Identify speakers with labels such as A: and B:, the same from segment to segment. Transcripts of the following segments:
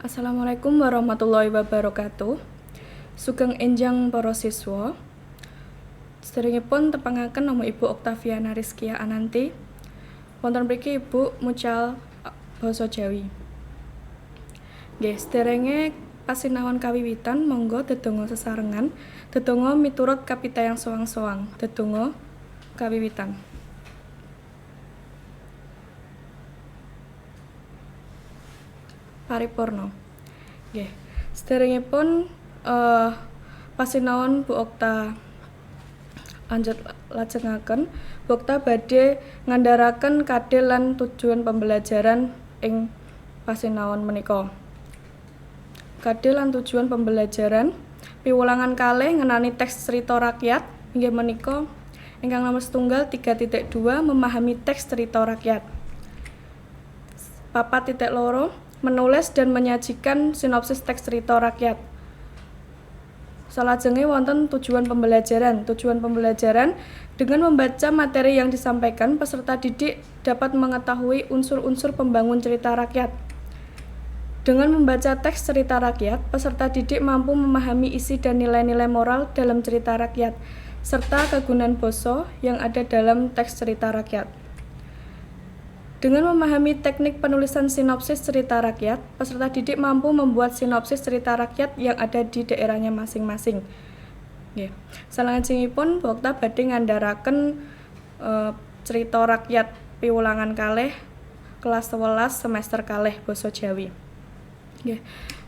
A: Assalamualaikum warahmatullahi wabarakatuh. Sugeng enjang para siswa. Sedherengipun tepangaken nama Ibu Oktaviana Rizkia Ananti. Wonten mriki Ibu mucal basa Jawi. Nggih, sedherenge pasinaon kawiwitan monggo dedonga sesarengan, dedonga miturut kapitayang soang-soang. Dedonga kawiwitan. Paripurna. Nggih. Sedherengipun pasinaon Bu Okta lajengaken. Bu Okta badhe ngandharaken kadhil lan tujuan pembelajaran ing pasinaon menika. Kadhil lan tujuan pembelajaran piwulangan kalih ngenani teks cerita rakyat inggih menika ingkang nomor 3.2 memahami teks cerita rakyat. 4.2 menulis dan menyajikan sinopsis teks cerita rakyat. Salajengnya wonten tujuan pembelajaran. Tujuan pembelajaran dengan membaca materi yang disampaikan, peserta didik dapat mengetahui unsur-unsur pembangun cerita rakyat. Dengan membaca teks cerita rakyat, peserta didik mampu memahami isi dan nilai-nilai moral dalam cerita rakyat, serta kegunaan basa yang ada dalam teks cerita rakyat. Dengan memahami teknik penulisan sinopsis cerita rakyat, peserta didik mampu membuat sinopsis cerita rakyat yang ada di daerahnya masing-masing. Nggih. Salajengipun Bu Okta badhe ngandharaken cerita rakyat piwulangan kalih kelas 11 semester kalih basa Jawi. Nggih.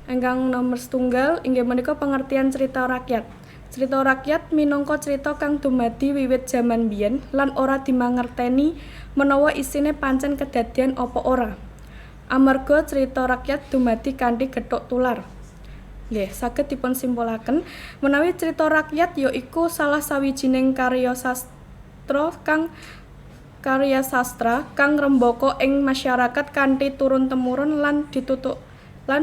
A: Ingkang nomor 1 inggih menika pengertian cerita rakyat. Cerita rakyat minangka cerita kang dumadi wiwit jaman biyen lan ora dimangerteni menawa isine pancen kedadian apa ora. Amarga cerita rakyat dumadi kanthi gethuk tular. Nggih, saged dipun simpulaken menawi cerita rakyat yaiku salah sawijining karya sastra kang ngrembaka ing masyarakat kanthi turun-temurun lan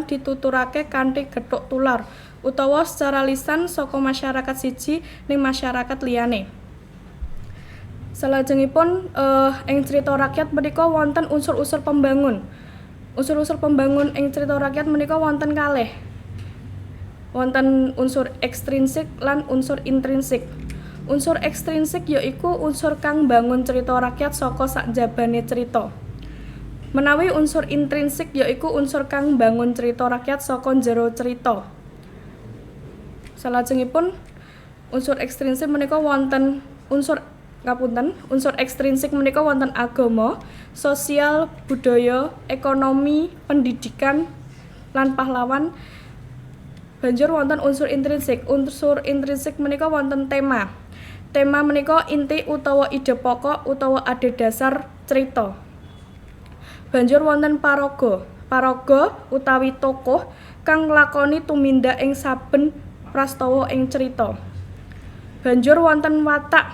A: dituturake kanthi gethuk tular utawa secara lisan saka masyarakat siji ning masyarakat liyane. Salajengipun ing cerita rakyat menika wonten unsur-unsur pembangun. Unsur-unsur pembangun ing cerita rakyat menika wonten kalih. Wonten unsur ekstrinsik lan unsur intrinsik. Unsur ekstrinsik yaiku unsur kang bangun cerita rakyat saka sakjabane cerita. Menawi unsur intrinsik yaiku unsur kang bangun cerita rakyat saka njero cerita. Salajengipun unsur ekstrinsik menika wonten unsur ekstrinsik menika wonten agama, sosial, budaya, ekonomi, pendidikan, lan pahlawan. Banjur wonten unsur intrinsik. Unsur intrinsik menika wonten tema. Tema menika inti utawa ide pokok utawa adhedhasar cerita. Banjur wonten paraga. Paraga utawi tokoh kang nglakoni tumindak ing saben prastawa ing cerita. Banjur wonten watak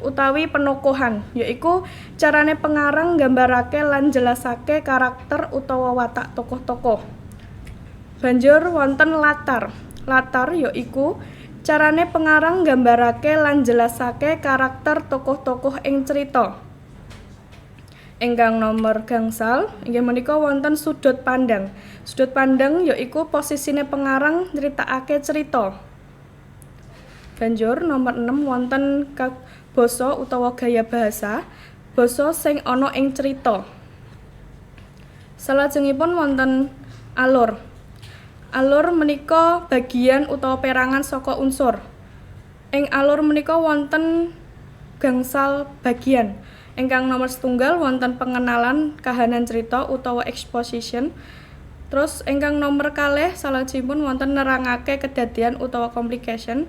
A: utawi penokohan, yaiku carane pengarang nggambarake lan jelasake karakter utawa watak tokoh-tokoh. Banjur wonten latar. Latar yaiku carane pengarang nggambarake lan jelasake karakter tokoh-tokoh ing cerita. Ingkang nomor gangsal inggih menika wonten sudut pandang. Sudut pandang yaiku posisine pengarang nyritakake cerita. Banjur nomor 6 wonten basa utawa gaya bahasa, basa sing ana ing cerita. Salajengipun wonten alur. Alur menika bagian utawa perangan saka unsur. Ing alur menika wonten gangsal bagian. Ingkang nomor 1 wonten pengenalan kahanan cerita utawa exposition. Terus ingkang nomor 2 salajengipun wonten nerangake kedadian utawa complication.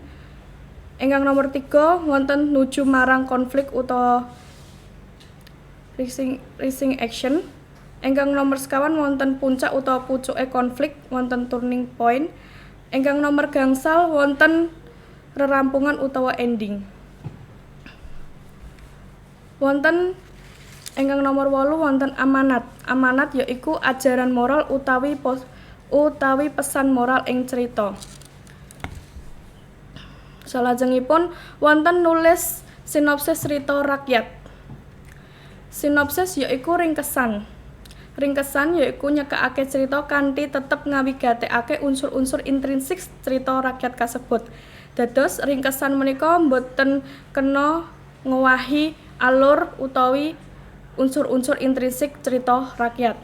A: Ingkang nomor 3 wonten nuju marang konflik utawa rising action. Ingkang nomor 5 wonten puncak utawa pucuke konflik, wonten turning point. Ingkang nomor gangsal wonten rerampungan utawa ending. Wonten ingkang nomor 8 wonten amanat. Amanat yaiku ajaran moral utawi pesan moral ing cerita. Salajengipun wonten nulis sinopsis cerita rakyat. Sinopsis yaiku ringkesan. Ringkesan yaiku nyekakake crita kanthi tetep ngawigatekake unsur-unsur intrinsik crita rakyat kasebut. Dados ringkesan menika boten kena ngowahi alur utawi unsur-unsur intrinsik crita rakyat.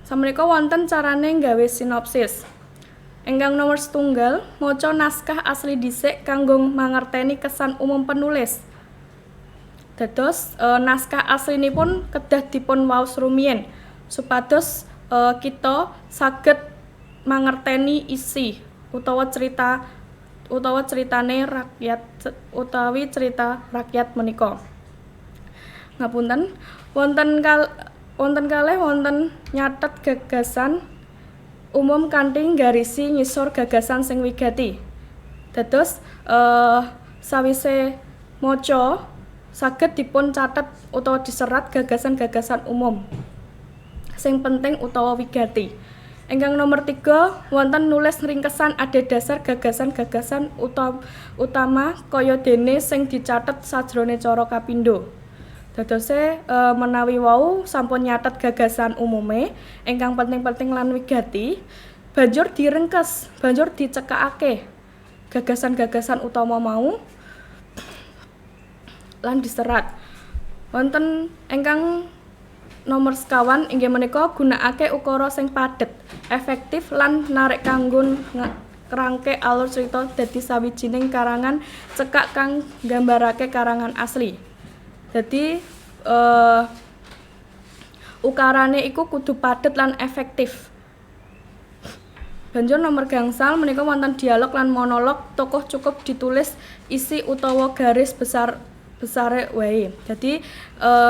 A: Sameneika wonten carane nggawe sinopsis. Ingkang nomor setunggal, maca naskah asli dhisik kanggo mangerteni kesan umum penulis. Dados naskah aslinipun kedah dipun waos rumiyin supados kita saged mangerteni isi utawa critane rakyat utawi cerita rakyat menika. Ngapunten, wonten kalih wonten nyatet gagasan umum kanthi nggarisi ngisor gagasan sing wigati. Dados sawise maca saged dipun catet utawa diserat gagasan-gagasan umum sing penting utawa wigati. Ingkang nomor 3 wonten nulis ringkesan adhedhasar gagasan-gagasan utama kaya dene sing dicatet sajrone cara kapindho. Dadose menawi wau sampun nyatet gagasan umume ingkang penting-penting lan wigati, banjur diringkes, banjur dicekakake gagasan-gagasan utama mau lan diserat. Wonten ingkang nomor sekawan inggih menika gunakake ukara sing padhet, efektif lan narik kanggo ngrangke alur crita dadi sawijining karangan cekak kang nggambarake karangan asli. Dadi ukarane iku kudu padhet lan efektif. Banjur nomor gangsal menika wonten dialog lan monolog, tokoh cukup ditulis isi utawa garis besare wae. Jadi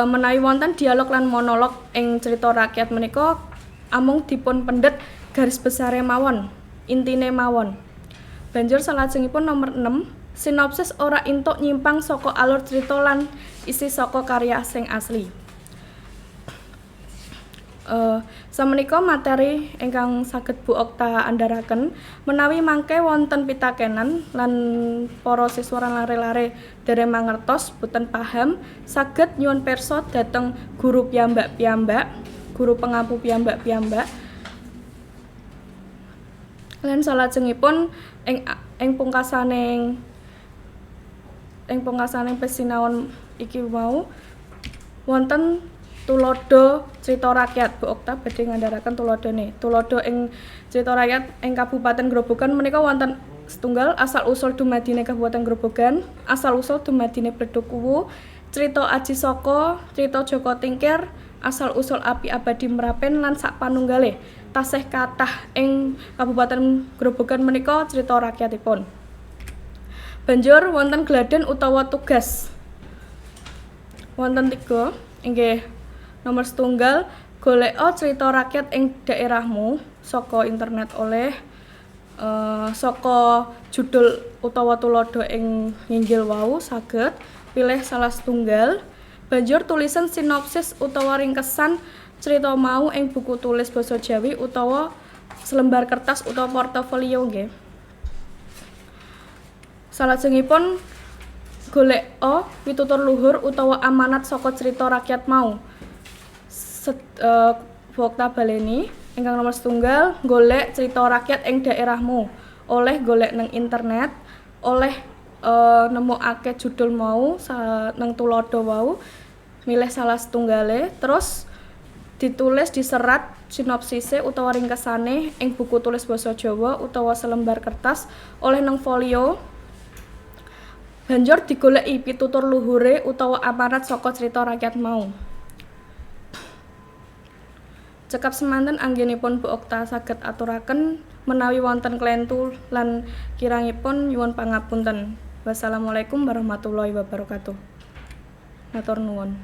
A: menawi wonten dialog lan monolog ing cerita rakyat menika amung dipun pendhet garis besare mawon, intine mawon. Banjur salajengipun nomor 6, sinopsis ora entuk nyimpang saka alur cerita lan isi saka karya sing asli. Samenika materi ingkang saged Bu Okta andharaken menawi mangke wonten pitakenan lan para siswa lan lare-lare dereng mangertos boten paham saged nyuwun pirsa dhateng guru piyambak-piyambak, guru pengampu piyambak-piyambak. Lan salajengipun ing pungkasaning pesinaon iki mau wonten tulodo crita rakyat. Bu Okta badhe ngandharaken tulodone. Tulodo ing crita rakyat ing Kabupaten Grobogan menika wonten setunggal asal usul dumadine Kabupaten Grobogan, asal usul dumadine Bledukuwu, crita Aji Saka, crita Joko Tingkir, asal usul Api Abadi Merapen lan sak panunggale. Tasih kathah ing Kabupaten Grobogan menika crita rakyatipun. Banjur wonten gladhen utawa tugas. Wonten 3 inggih nomor setunggal, goleka crita rakyat ing daerahmu saka internet oleh saka judul utawa tulodo ing nginggil wau saged pilih salah setunggal, banjur tulisan sinopsis utawa ringkesan crita mau ing buku tulis basa Jawi utawa selembar kertas utawa portofolio nggih. Salajengipun goleka pitutur luhur utawa amanat saka crita rakyat mau. Bokta baleni ingkang nomor setunggal, golek crita rakyat ing daerahmu, oleh golek nang internet, oleh nemokake judul mau nang tulodo wau, milih salah setunggale, terus ditulis diserat sinopsise utawa ringkesane ing buku tulis basa Jawa utawa selembar kertas oleh nang folio. Banjur digoleki pitutur luhure utawa amanat saka crita rakyat mau. Cekap semanten anggenipun Bu Okta saged aturaken menawi wonten klentu lan kirangipun nyuwun pangapunten. Wassalamualaikum warahmatullahi wabarakatuh. Matur nuwun.